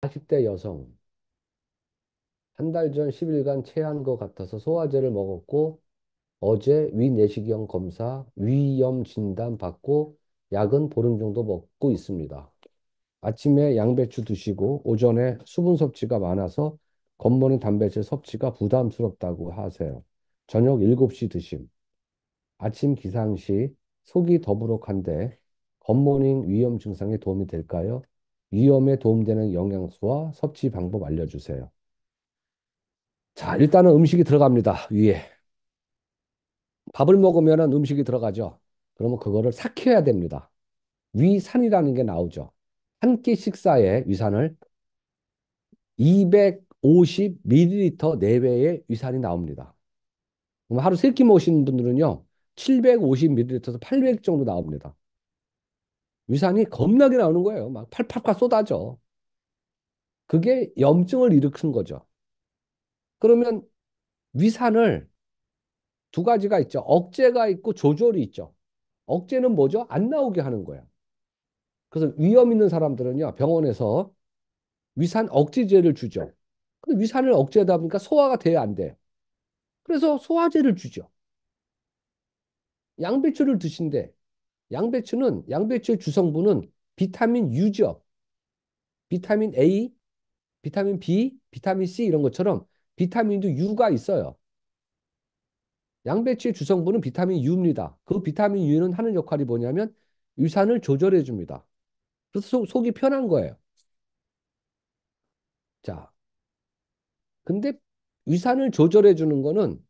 40대 여성, 한 달 전 10일간 체한 것 같아서 소화제를 먹었고, 어제 위내시경 검사, 위염 진단 받고, 약은 보름 정도 먹고 있습니다. 아침에 양배추 드시고, 오전에 수분 섭취가 많아서 겉모는 단백질 섭취가 부담스럽다고 하세요. 저녁 7시 드심. 아침 기상 시 속이 더부룩한데, 겉모닝 위염 증상에 도움이 될까요? 위염에 도움되는 영양소와 섭취 방법 알려주세요. 자, 일단은 음식이 들어갑니다. 위에. 밥을 먹으면 음식이 들어가죠. 그러면 그거를 삭혀야 됩니다. 위산이라는 게 나오죠. 한 끼 식사에 위산을 250ml 내외의 위산이 나옵니다. 그럼 하루 세 끼 먹으시는 분들은요, 750ml에서 800 정도 나옵니다. 위산이 겁나게 나오는 거예요. 막 팔팔팔 쏟아져. 그게 염증을 일으키는 거죠. 그러면 위산을 두 가지가 있죠. 억제가 있고 조절이 있죠. 억제는 뭐죠? 안 나오게 하는 거야. 그래서 위험 있는 사람들은요, 병원에서 위산 억제제를 주죠. 근데 위산을 억제하다 보니까 소화가 돼야 안 돼. 그래서 소화제를 주죠. 양배추를 드신대. 양배추의 주성분은 비타민 U죠. 비타민 A, 비타민 B, 비타민 C 이런 것처럼 비타민도 U가 있어요. 양배추의 주성분은 비타민 U입니다. 그 비타민 U는 하는 역할이 뭐냐면 위산을 조절해 줍니다. 그래서 속이 편한 거예요. 자, 근데 위산을 조절해 주는 거는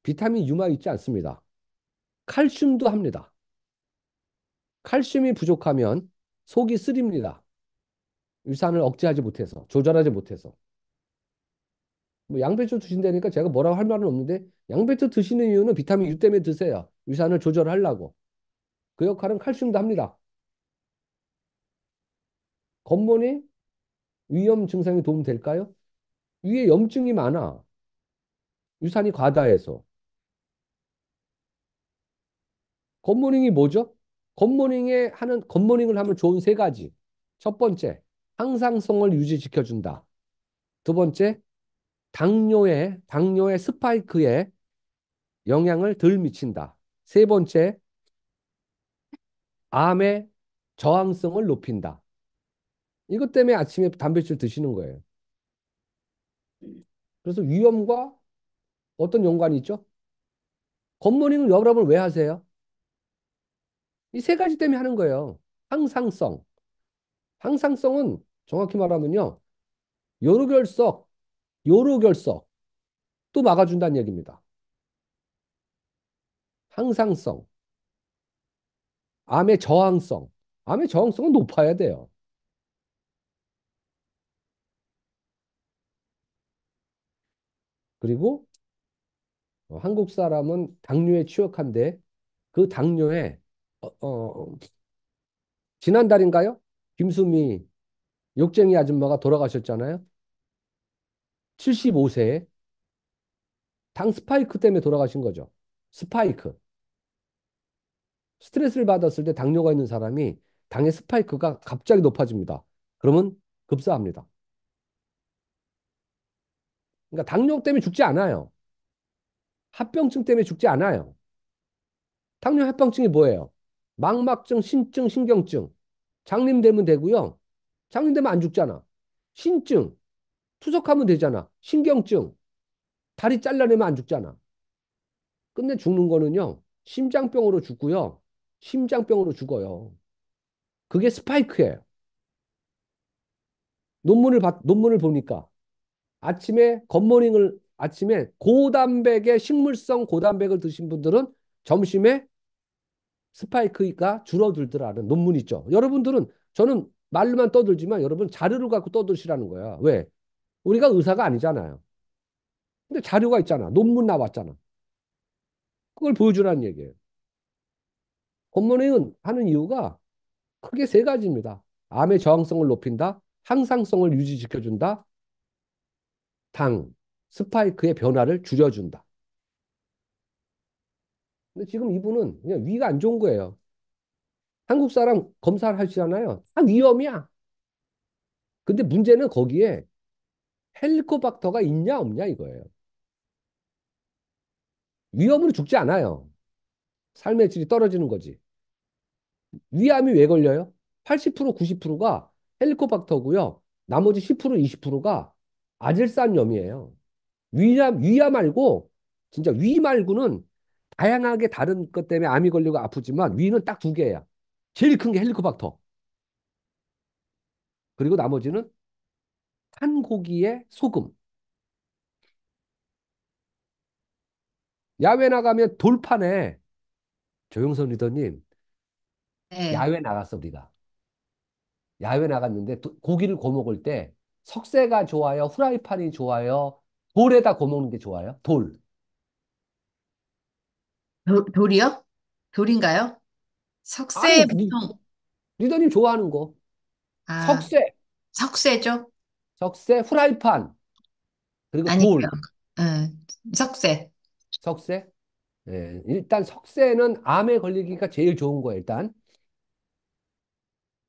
비타민 U만 있지 않습니다. 칼슘도 합니다. 칼슘이 부족하면 속이 쓰립니다. 위산을 억제하지 못해서, 조절하지 못해서. 뭐 양배추 드신다니까 제가 뭐라고 할 말은 없는데 양배추 드시는 이유는 비타민 U 때문에 드세요. 위산을 조절하려고. 그 역할은 칼슘도 합니다. 겉모니 위염 증상에 도움 될까요? 위에 염증이 많아. 위산이 과다해서. 겉모닝이 뭐죠? 겉모닝을 하면 좋은 세 가지. 첫 번째, 항상성을 유지시켜준다. 두 번째, 당뇨의 스파이크에 영향을 덜 미친다. 세 번째, 암의 저항성을 높인다. 이것 때문에 아침에 단백질 드시는 거예요. 그래서 위험과 어떤 연관이 있죠? 겉모닝을 여러분 왜 하세요? 이 세 가지 때문에 하는 거예요. 항상성. 항상성은 정확히 말하면요. 요로결석, 요로결석 또 막아준다는 얘기입니다. 항상성, 암의 저항성. 암의 저항성은 높아야 돼요. 그리고 한국 사람은 당뇨에 취약한데 그 당뇨에 어, 지난달인가요? 김수미 욕쟁이 아줌마가 돌아가셨잖아요. 75세에 당 스파이크 때문에 돌아가신 거죠. 스파이크. 스트레스를 받았을 때 당뇨가 있는 사람이 당의 스파이크가 갑자기 높아집니다. 그러면 급사합니다. 그러니까 당뇨 때문에 죽지 않아요. 합병증 때문에 죽지 않아요. 당뇨 합병증이 뭐예요? 망막증, 신증, 신경증. 장님되면 되고요. 장님되면 안 죽잖아. 신증, 투석하면 되잖아. 신경증, 다리 잘라내면 안 죽잖아. 근데 죽는 거는요. 심장병으로 죽고요. 심장병으로 죽어요. 그게 스파이크예요. 논문을 보니까 아침에 고단백의 식물성 고단백을 드신 분들은 점심에 스파이크가 줄어들더라는 논문 있죠. 여러분들은 저는 말로만 떠들지만 여러분 자료를 갖고 떠드시라는 거야. 왜? 우리가 의사가 아니잖아요. 근데 자료가 있잖아. 논문 나왔잖아. 그걸 보여주라는 얘기예요. 겉모닝은 하는 이유가 크게 세 가지입니다. 암의 저항성을 높인다. 항상성을 유지시켜준다. 당, 스파이크의 변화를 줄여준다. 근데 지금 이분은 그냥 위가 안 좋은 거예요. 한국 사람 검사를 하시잖아요. 다 위험이야. 근데 문제는 거기에 헬리코박터가 있냐 없냐 이거예요. 위험으로 죽지 않아요. 삶의 질이 떨어지는 거지. 위암이 왜 걸려요? 80% 90%가 헬리코박터고요. 나머지 10% 20%가 아질산염이에요. 위암 말고 진짜 위 말고는 다양하게 다른 것 때문에 암이 걸리고 아프지만 위는 딱 두 개야. 제일 큰 게 헬리코박터. 그리고 나머지는 탄 고기에 소금. 야외 나가면 돌판에 조영선 리더님 네. 야외 나갔어 우리가. 야외 나갔는데 고기를 구워 먹을 때 석쇠가 좋아요? 후라이팬이 좋아요? 돌에다 구워 먹는 게 좋아요? 돌. 돌이요? 돌인가요? 아니 석쇠 보통, 리더님 좋아하는 거. 아, 석쇠, 석쇠죠? 석쇠, 후라이팬, 그리고 아니요. 돌. 석쇠. 석쇠. 예, 일단 석쇠는 암에 걸리기가 제일 좋은 거예요, 일단.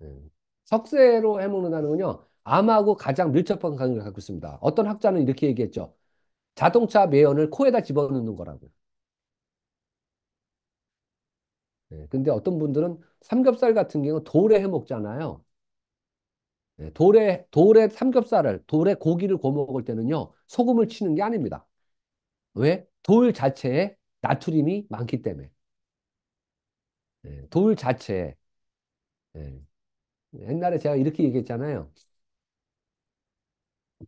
예. 석쇠로 해먹는다는 건요, 암하고 가장 밀접한 관계를 갖고 있습니다. 어떤 학자는 이렇게 얘기했죠. 자동차 매연을 코에다 집어넣는 거라고. 예, 근데 어떤 분들은 삼겹살 같은 경우는 돌에 해먹잖아요. 예, 돌에 삼겹살을, 돌에 고기를 구워 먹을 때는요, 소금을 치는 게 아닙니다. 왜? 돌 자체에 나트륨이 많기 때문에. 예, 돌 자체에. 예. 옛날에 제가 이렇게 얘기했잖아요.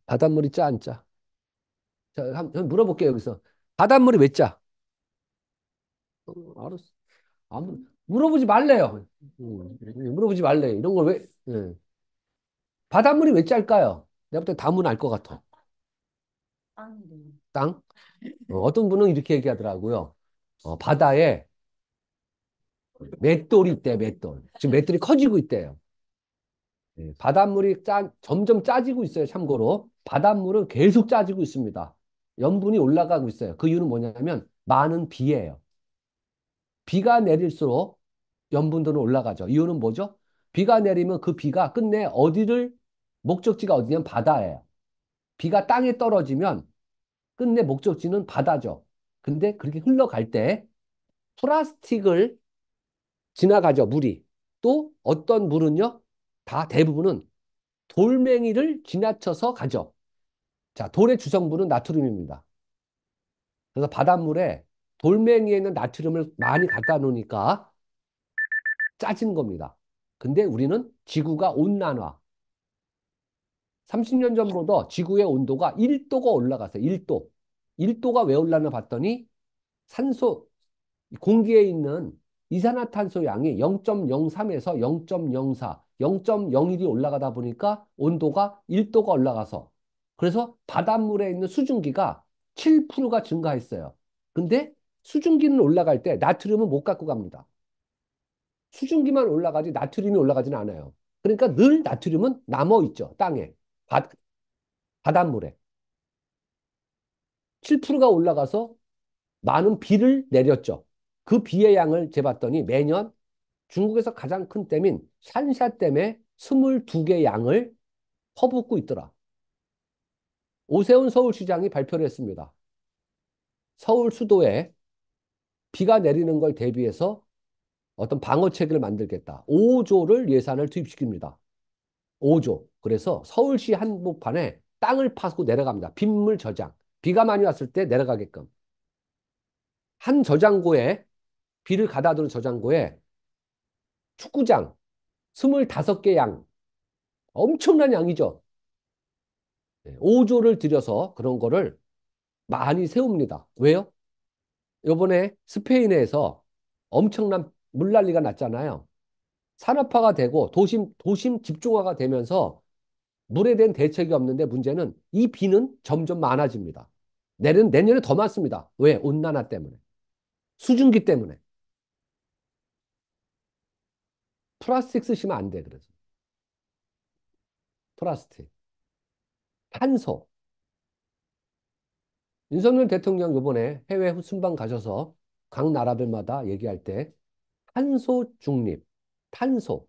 바닷물이 짜, 안 짜? 자, 한번 물어볼게요, 여기서. 바닷물이 왜 짜? 알았어. 물어보지 말래요. 물어보지 말래. 이런 걸 왜, 바닷물이 왜 짤까요? 내가 볼 때 답은 알 것 같아. 땅? 어떤 분은 이렇게 얘기하더라고요. 바다에 맷돌이 있대, 맷돌. 지금 맷돌이 커지고 있대요. 바닷물이 점점 짜지고 있어요, 참고로. 바닷물은 계속 짜지고 있습니다. 염분이 올라가고 있어요. 그 이유는 뭐냐면 많은 비예요. 비가 내릴수록 염분들은 올라가죠. 이유는 뭐죠? 비가 내리면 그 비가 끝내 목적지가 어디냐면 바다예요. 비가 땅에 떨어지면 끝내 목적지는 바다죠. 근데 그렇게 흘러갈 때 플라스틱을 지나가죠, 물이. 또 어떤 물은요, 다 대부분은 돌멩이를 지나쳐서 가죠. 자, 돌의 주성분은 나트륨입니다. 그래서 바닷물에 돌멩이에 있는 나트륨을 많이 갖다 놓으니까 짜진 겁니다. 근데 우리는 지구가 온난화. 30년 전보다 지구의 온도가 1도가 올라갔어요. 1도. 1도가 왜 올랐나 봤더니 산소, 공기에 있는 이산화탄소 양이 0.03에서 0.04, 0.01이 올라가다 보니까 온도가 1도가 올라가서 그래서 바닷물에 있는 수증기가 7%가 증가했어요. 근데 수증기는 올라갈 때 나트륨은 못 갖고 갑니다. 수증기만 올라가지 나트륨이 올라가지는 않아요. 그러니까 늘 나트륨은 남어 있죠. 땅에. 바, 바닷물에. 7%가 올라가서 많은 비를 내렸죠. 그 비의 양을 재봤더니 매년 중국에서 가장 큰 댐인 샨샤댐에 22개 양을 퍼붓고 있더라. 오세훈 서울시장이 발표를 했습니다. 서울 수도에 비가 내리는 걸 대비해서 어떤 방어책을 만들겠다. 5조를 예산을 투입시킵니다. 5조. 그래서 서울시 한복판에 땅을 파고 내려갑니다. 빗물 저장. 비가 많이 왔을 때 내려가게끔. 한 저장고에 비를 가다두는 저장고에 축구장 25개 양. 엄청난 양이죠. 5조를 들여서 그런 거를 많이 세웁니다. 왜요? 요번에 스페인에서 엄청난 물난리가 났잖아요. 산업화가 되고 도심 집중화가 되면서 물에 대한 대책이 없는데 문제는 이 비는 점점 많아집니다. 내년에 더 많습니다. 왜? 온난화 때문에. 수증기 때문에. 플라스틱 쓰시면 안 돼, 그래서. 플라스틱. 탄소. 윤석열 대통령 요번에 해외 순방 가셔서 각 나라들마다 얘기할 때 탄소 중립, 탄소,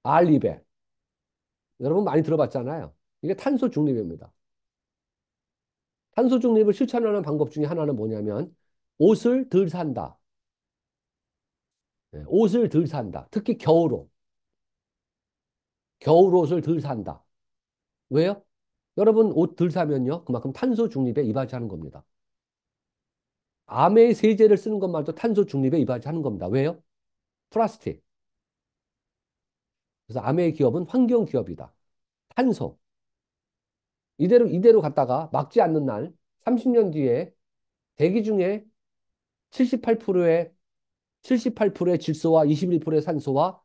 알리베. 여러분 많이 들어봤잖아요. 이게 탄소 중립입니다. 탄소 중립을 실천하는 방법 중에 하나는 뭐냐면 옷을 덜 산다. 옷을 덜 산다. 특히 겨울옷. 겨울옷을 덜 산다. 왜요? 여러분 옷 덜 사면요. 그만큼 탄소 중립에 이바지하는 겁니다. 아메이 세제를 쓰는 것만도 탄소 중립에 이바지하는 겁니다. 왜요? 플라스틱. 그래서 아메이 기업은 환경 기업이다. 탄소. 이대로 갔다가 막지 않는 날 30년 뒤에 대기 중에 78%의 78%의 질소와 21%의 산소와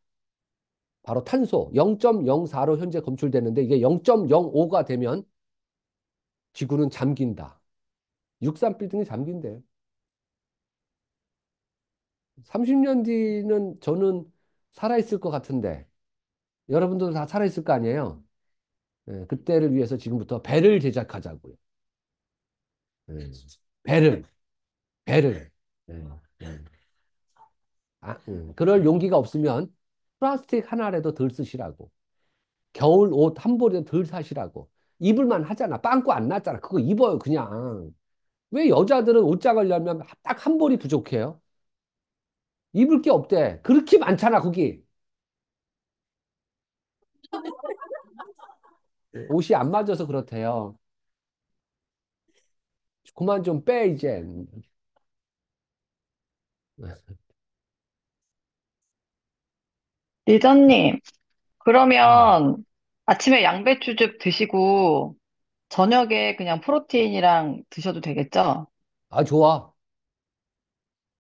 바로 탄소 0.04로 현재 검출되는데 이게 0.05가 되면 지구는 잠긴다. 63빌딩이 잠긴대. 30년 뒤는 저는 살아있을 것 같은데 여러분들도 다 살아있을 거 아니에요? 그때를 위해서 지금부터 배를 제작하자고요. 예, 배를, 배를. 예, 예. 그럴 용기가 없으면 플라스틱 하나라도 덜 쓰시라고. 겨울 옷 한 벌이라도 덜 사시라고. 입을만 하잖아. 빵꾸 안 났잖아. 그거 입어요, 그냥. 왜 여자들은 옷장을 열면 딱 한 벌이 부족해요? 입을 게 없대. 그렇게 많잖아, 거기. 옷이 안 맞아서 그렇대요. 그만 좀 빼, 이제. 리더님, 음. 그러면 아침에 양배추즙 드시고 저녁에 그냥 프로테인이랑 드셔도 되겠죠? 아, 좋아.